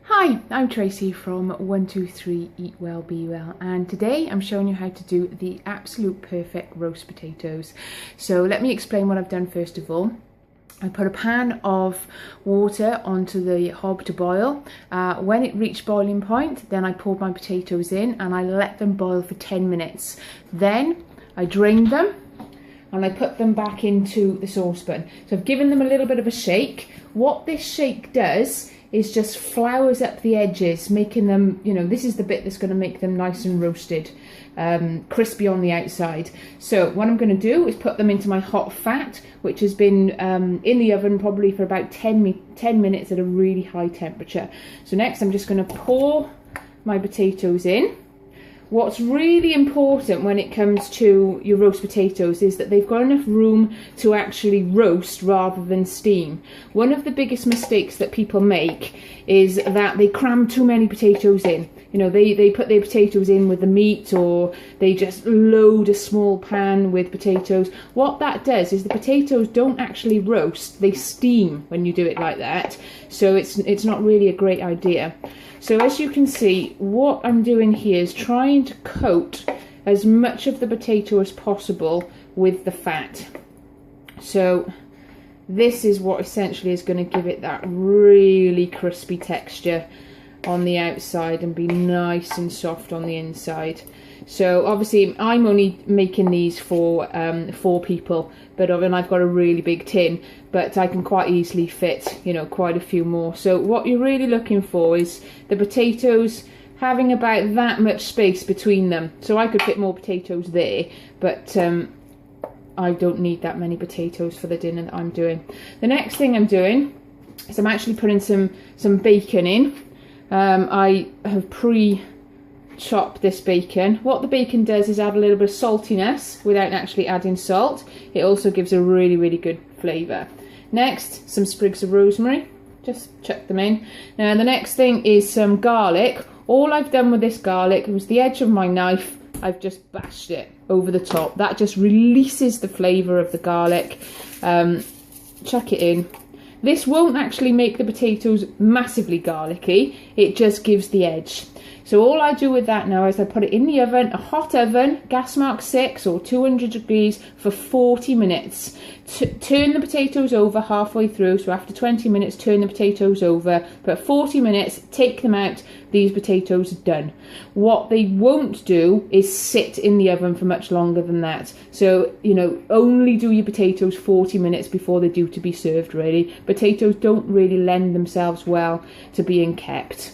Hi, I'm Tracy from 123 Eat Well Be Well, and today I'm showing you how to do the absolute perfect roast potatoes. So let me explain what I've done first of all. I put a pan of water onto the hob to boil. When it reached boiling point, then I poured my potatoes in and I let them boil for 10 minutes. Then I drained them and I put them back into the saucepan. So I've given them a little bit of a shake. What this shake does is just flours up the edges, making them, this is the bit that's going to make them nice and roasted, crispy on the outside. So what I'm going to do is put them into my hot fat, which has been in the oven probably for about 10 minutes at a really high temperature. So next I'm just going to pour my potatoes in. What's really important when it comes to your roast potatoes is that they've got enough room to actually roast rather than steam. One of the biggest mistakes that people make is that they cram too many potatoes in. They put their potatoes in with the meat, or they just load a small pan with potatoes. What that does is the potatoes don't actually roast, they steam when you do it like that. So it's not really a great idea. So as you can see, what I'm doing here is trying to coat as much of the potato as possible with the fat. So this is what essentially is going to give it that really crispy texture on the outside and be nice and soft on the inside. So obviously I'm only making these for 4 people, and I've got a really big tin, but I can quite easily fit quite a few more. So what you're really looking for is the potatoes having about that much space between them. So I could fit more potatoes there, but I don't need that many potatoes for the dinner that I'm doing. The next thing I'm doing is I'm actually putting some bacon in. I have pre-chopped this bacon. What the bacon does is add a little bit of saltiness without actually adding salt. It also gives a really, really good flavour. Next, some sprigs of rosemary. Just chuck them in. Now the next thing is some garlic. All I've done with this garlic was the edge of my knife. I've just bashed it over the top. That just releases the flavour of the garlic. Chuck it in. This won't actually make the potatoes massively garlicky, it just gives the edge. So all I do with that now is I put it in the oven, a hot oven, gas mark 6 or 200 degrees for 40 minutes. Turn the potatoes over halfway through, so after 20 minutes turn the potatoes over, but 40 minutes, take them out, these potatoes are done. What they won't do is sit in the oven for much longer than that. So, only do your potatoes 40 minutes before they're due to be served really. Potatoes don't really lend themselves well to being kept.